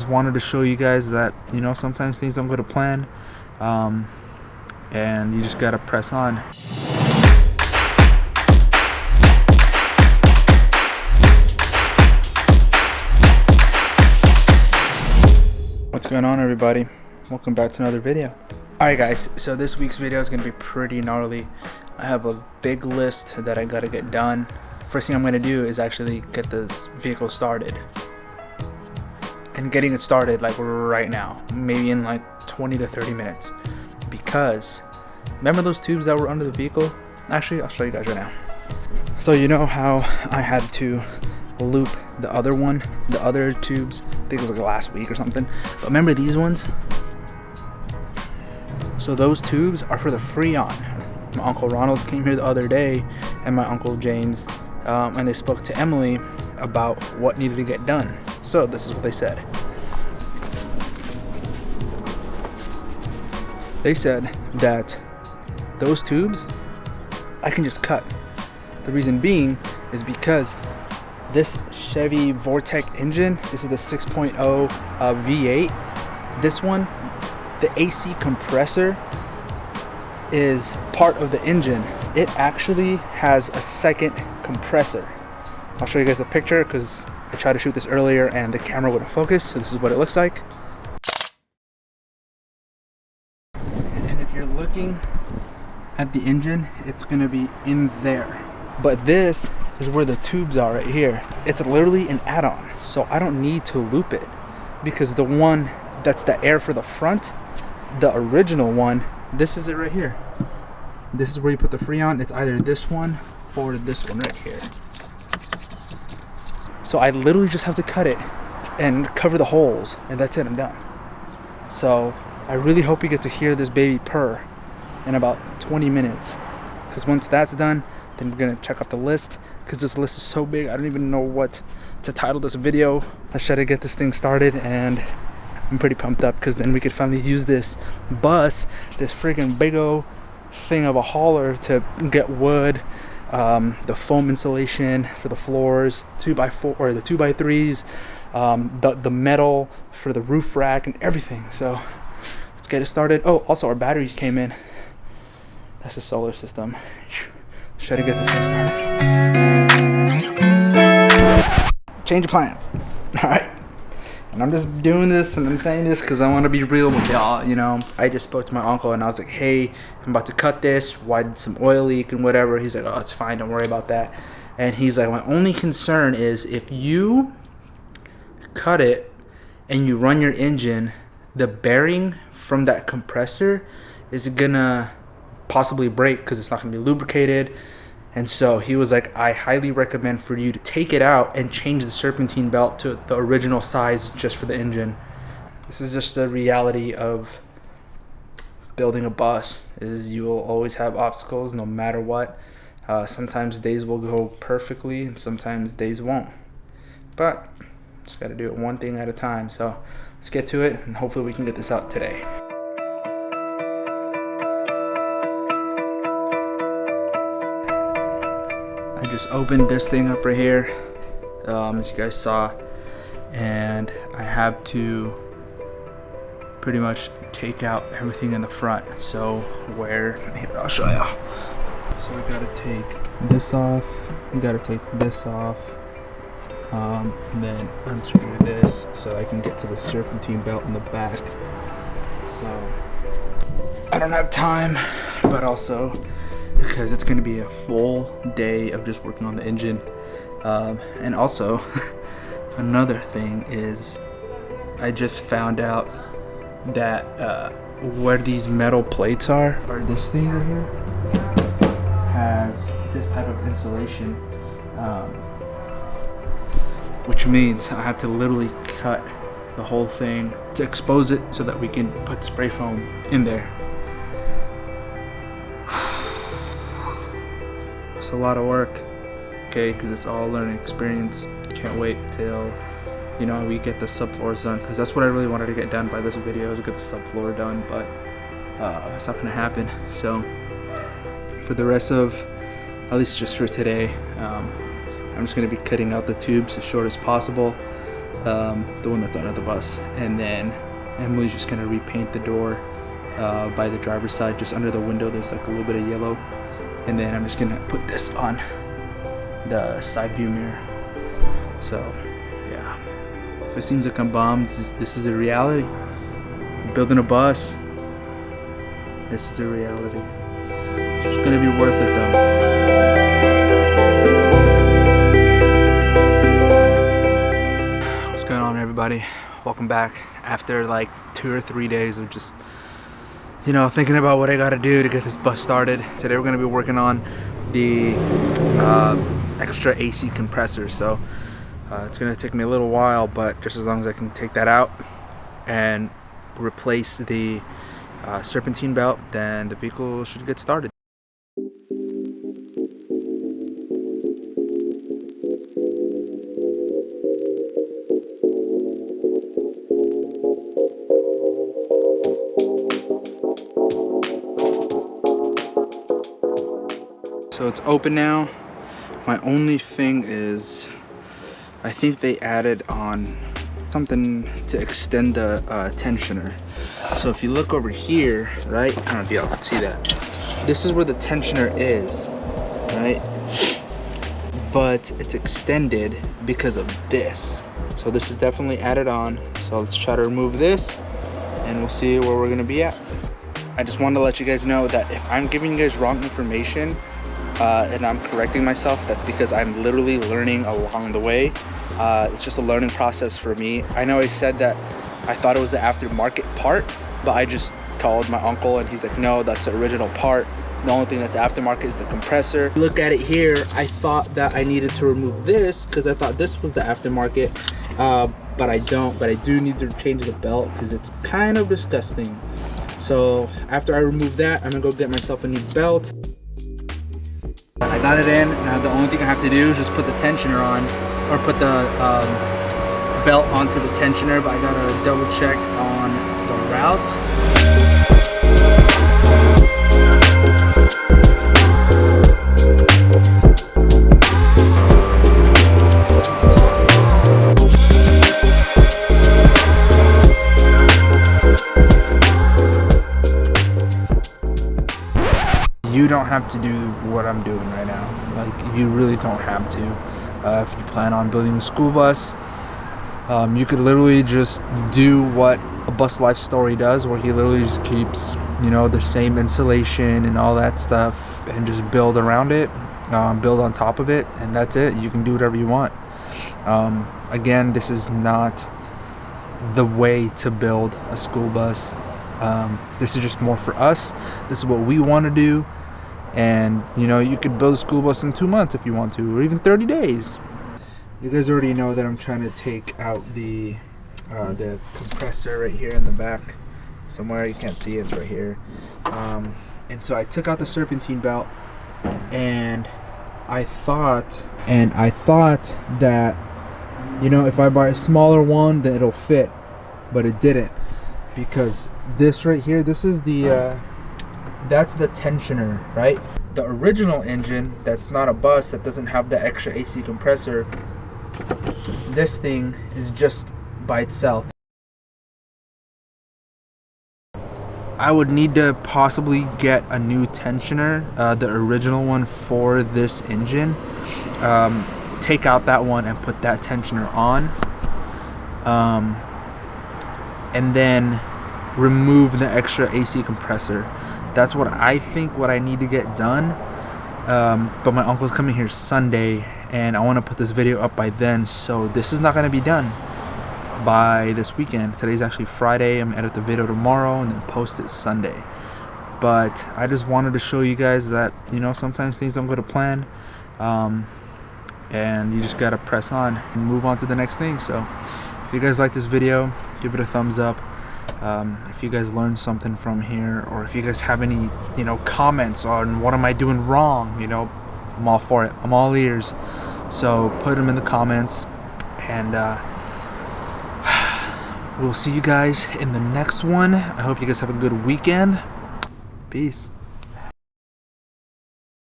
just wanted to show you guys that, you know, sometimes things don't go to plan, and you just gotta press on. What's going on, everybody? Welcome back to another video. Alright guys, so this week's video is gonna be pretty gnarly. I have a big list that I gotta get done. First thing I'm gonna do is actually get this vehicle started, and getting it started like right now, maybe in like 20 to 30 minutes, because remember those tubes that were under the vehicle? Actually, I'll show you guys right now. So you know how I had to loop the other tubes, I think it was like last week or something, but remember these ones? So those tubes are for the Freon. My Uncle Ronald came here the other day, and my Uncle James, and they spoke to Emily about what needed to get done. So this is what they said. They said that those tubes I can just cut. The reason being is because this Chevy Vortec engine, this is the 6.0 V8. This one, the AC compressor is part of the engine. It actually has a second compressor. I'll show you guys a picture because I tried to shoot this earlier and the camera wouldn't focus, so this is what it looks like. And if you're looking at the engine, it's gonna be in there. But this is where the tubes are right here. It's literally an add-on, so I don't need to loop it, because the one that's the air for the front, the original one, this is it right here. This is where you put the Freon. It's either this one or this one right here. So I literally just have to cut it and cover the holes, and that's it, I'm done. So I really hope you get to hear this baby purr in about 20 minutes, because once that's done, then we're gonna check off the list, because this list is so big I don't even know what to title this video. Let's try to get this thing started, and I'm pretty pumped up because then we could finally use this bus, this freaking big old thing of a hauler, to get wood, the foam insulation for the floors, 2x4 or the 2x3s, the metal for the roof rack and everything. So let's get it started. Oh, also our batteries came in. That's the solar system. Let's try to get this thing started. Change of plans. All right. And I'm just doing this and I'm saying this because I want to be real with y'all, you know. I just spoke to my uncle and I was like, hey, I'm about to cut this. Why did some oil leak and whatever? He's like, oh, it's fine. Don't worry about that. And he's like, my only concern is if you cut it and you run your engine, the bearing from that compressor is gonna possibly break because it's not gonna be lubricated. And so he was like, I highly recommend for you to take it out and change the serpentine belt to the original size just for the engine. This is just the reality of building a bus, is you will always have obstacles no matter what. Sometimes days will go perfectly and sometimes days won't. But just gotta do it one thing at a time. So let's get to it and hopefully we can get this out today. I just opened this thing up right here, as you guys saw, and I have to pretty much take out everything in the front. So here, I'll show you. So we gotta take this off, we gotta take this off, and then unscrew this so I can get to the serpentine belt in the back. So I don't have time, but also because it's going to be a full day of just working on the engine. And also another thing is I just found out that where these metal plates are, or this thing right here, has this type of insulation, which means I have to literally cut the whole thing to expose it so that we can put spray foam in there. It's a lot of work, okay, because it's all learning experience. Can't wait till, you know, we get the subfloors done, because that's what I really wanted to get done by this video, is get the subfloor done, but it's not gonna happen. So for the rest of, at least just for today, I'm just gonna be cutting out the tubes as short as possible, the one that's under the bus. And then Emily's just gonna repaint the door by the driver's side, just under the window. There's like a little bit of yellow. And then I'm just gonna put this on the side view mirror. So yeah, if it seems like I'm bummed, this is a reality. Building a bus, this is a reality. It's gonna be worth it though. What's going on, everybody? Welcome back after like 2 or 3 days of just, you know, thinking about what I gotta do to get this bus started. Today we're gonna be working on the extra AC compressor. So it's gonna take me a little while, but just as long as I can take that out and replace the serpentine belt, then the vehicle should get started. So it's open now. My only thing is, I think they added on something to extend the tensioner. So if you look over here, right? I don't know if y'all can see that. This is where the tensioner is, right? But it's extended because of this. So this is definitely added on. So let's try to remove this and we'll see where we're gonna be at. I just wanted to let you guys know that if I'm giving you guys wrong information, and I'm correcting myself, that's because I'm literally learning along the way. It's just a learning process for me. I know I said that I thought it was the aftermarket part, but I just called my uncle and he's like, no, that's the original part. The only thing that's aftermarket is the compressor. Look at it here. I thought that I needed to remove this because I thought this was the aftermarket, but I don't. But I do need to change the belt because it's kind of disgusting. So after I remove that, I'm gonna go get myself a new belt. I got it in. Now the only thing I have to do is just put the tensioner on, or put the belt onto the tensioner, but I gotta double check on the route. You don't have to do what I'm doing right now. Like, you really don't have to. If you plan on building a school bus, you could literally just do what a Bus Life Story does, where he literally just keeps, you know, the same insulation and all that stuff and just build around it, build on top of it, and that's it. You can do whatever you want. Again, this is not the way to build a school bus. This is just more for us. This is what we want to do. And you know, you could build a school bus in 2 months if you want to, or even 30 days. You guys already know that I'm trying to take out the compressor right here in the back somewhere. You can't see it, it's right here. And so I took out the serpentine belt, and I thought that, you know, if I buy a smaller one, then it'll fit, but it didn't, because this right here, this is the that's the tensioner, right? The original engine, that's not a bus, that doesn't have the extra AC compressor, this thing is just by itself. I would need to possibly get a new tensioner, the original one for this engine, take out that one and put that tensioner on, and then remove the extra AC compressor. That's what I think what I need to get done. But my uncle's coming here Sunday, and I want to put this video up by then, so this is not going to be done by this weekend. Today's actually Friday. I'm gonna edit the video tomorrow and then post it Sunday. But I just wanted to show you guys that, you know, sometimes things don't go to plan, and you just gotta press on and move on to the next thing. So if you guys like this video, give it a thumbs up. If you guys learned something from here, or if you guys have any, you know, comments on what am I doing wrong, you know, I'm all for it. I'm all ears. So put them in the comments, and we'll see you guys in the next one. I hope you guys have a good weekend. Peace.